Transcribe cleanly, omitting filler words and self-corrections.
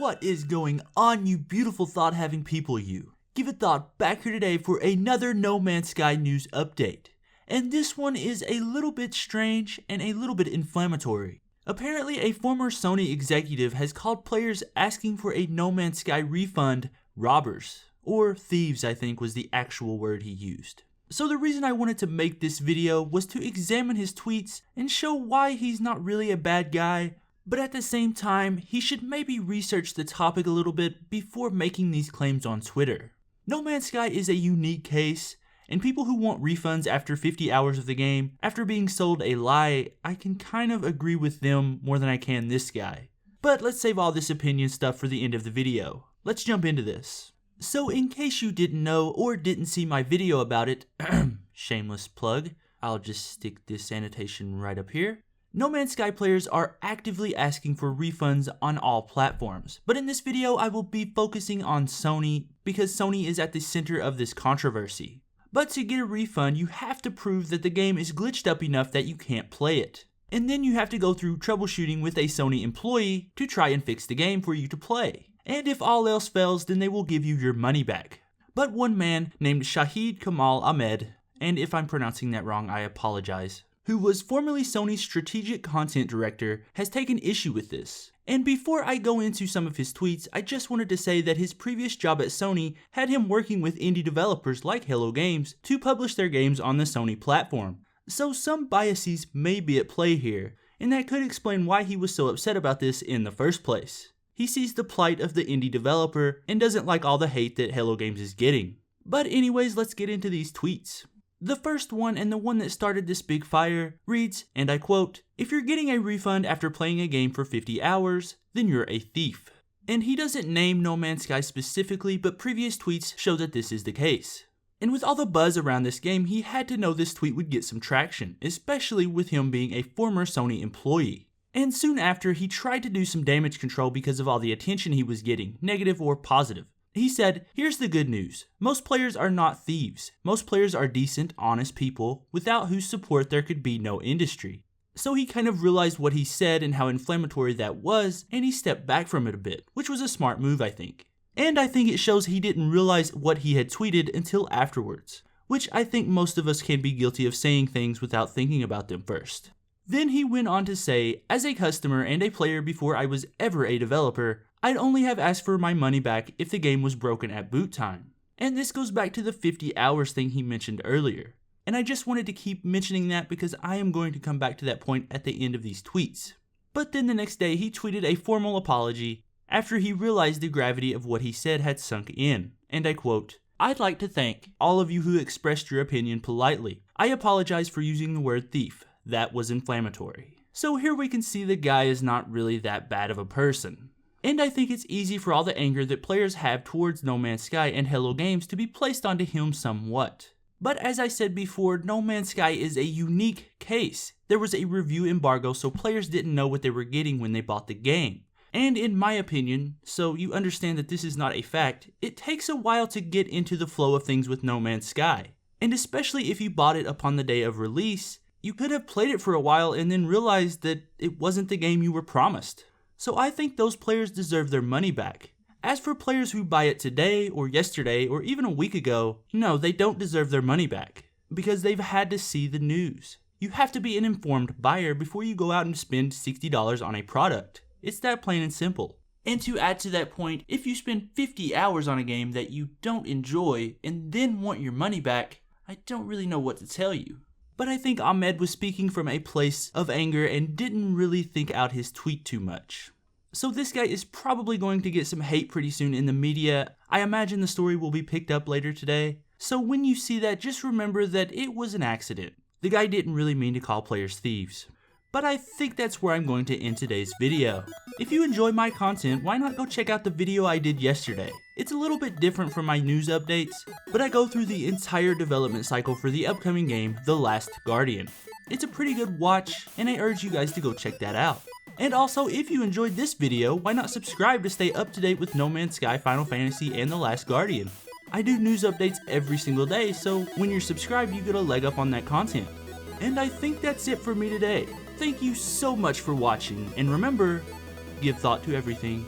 What is going on, you beautiful thought-having people, you? Give a thought back here today for another No Man's Sky news update. And this one is a little bit strange and a little bit inflammatory. Apparently, a former Sony executive has called players asking for a No Man's Sky refund robbers, or thieves I think was the actual word he used. So the reason I wanted to make this video was to examine his tweets and show why he's not really a bad guy, but at the same time, he should maybe research the topic a little bit before making these claims on Twitter. No Man's Sky is a unique case, and people who want refunds after 50 hours of the game, after being sold a lie, I can kind of agree with them more than I can this guy. But let's save all this opinion stuff for the end of the video. Let's jump into this. So in case you didn't know or didn't see my video about it, shameless plug, I'll just stick this annotation right up here. No Man's Sky players are actively asking for refunds on all platforms, but in this video I will be focusing on Sony because Sony is at the center of this controversy. But to get a refund, you have to prove that the game is glitched up enough that you can't play it. And then you have to go through troubleshooting with a Sony employee to try and fix the game for you to play. And if all else fails, then they will give you your money back. But one man named Shahid Kamal Ahmed, and if I'm pronouncing that wrong, I apologize, who was formerly Sony's strategic content director, has taken issue with this. And before I go into some of his tweets, I just wanted to say that his previous job at Sony had him working with indie developers like Hello Games to publish their games on the Sony platform. So some biases may be at play here, and that could explain why he was so upset about this in the first place. He sees the plight of the indie developer and doesn't like all the hate that Hello Games is getting. But anyways, let's get into these tweets. The first one, and the one that started this big fire, reads, and I quote, "If you're getting a refund after playing a game for 50 hours, then you're a thief." And he doesn't name No Man's Sky specifically, but previous tweets show that this is the case. And with all the buzz around this game, he had to know this tweet would get some traction, especially with him being a former Sony employee. And soon after, he tried to do some damage control because of all the attention he was getting, negative or positive. He said, "Here's the good news. Most players are not thieves. Most players are decent, honest people, without whose support there could be no industry." So he kind of realized what he said and how inflammatory that was, and he stepped back from it a bit, which was a smart move, I think. And I think it shows he didn't realize what he had tweeted until afterwards, which I think most of us can be guilty of saying things without thinking about them first. Then he went on to say, "As a customer and a player before I was ever a developer, I'd only have asked for my money back if the game was broken at boot time." And this goes back to the 50 hours thing he mentioned earlier. And I just wanted to keep mentioning that because I am going to come back to that point at the end of these tweets. But then the next day he tweeted a formal apology after he realized the gravity of what he said had sunk in. And I quote, "I'd like to thank all of you who expressed your opinion politely. I apologize for using the word thief. That was inflammatory." So here we can see the guy is not really that bad of a person. And I think it's easy for all the anger that players have towards No Man's Sky and Hello Games to be placed onto him somewhat. But as I said before, No Man's Sky is a unique case. There was a review embargo, so players didn't know what they were getting when they bought the game. And in my opinion, so you understand that this is not a fact, it takes a while to get into the flow of things with No Man's Sky. And especially if you bought it upon the day of release, you could have played it for a while and then realized that it wasn't the game you were promised. So I think those players deserve their money back. As for players who buy it today or yesterday or even a week ago, no, they don't deserve their money back because they've had to see the news. You have to be an informed buyer before you go out and spend $60 on a product. It's that plain and simple. And to add to that point, if you spend 50 hours on a game that you don't enjoy and then want your money back, I don't really know what to tell you. But I think Ahmed was speaking from a place of anger and didn't really think out his tweet too much. So this guy is probably going to get some hate pretty soon in the media. I imagine the story will be picked up later today. So when you see that, just remember that it was an accident. The guy didn't really mean to call players thieves. But I think that's where I'm going to end today's video. If you enjoy my content, why not go check out the video I did yesterday? It's a little bit different from my news updates, but I go through the entire development cycle for the upcoming game, The Last Guardian. It's a pretty good watch, and I urge you guys to go check that out. And also, if you enjoyed this video, why not subscribe to stay up to date with No Man's Sky, Final Fantasy, and The Last Guardian? I do news updates every single day, so when you're subscribed, you get a leg up on that content. And I think that's it for me today. Thank you so much for watching, and remember, give thought to everything.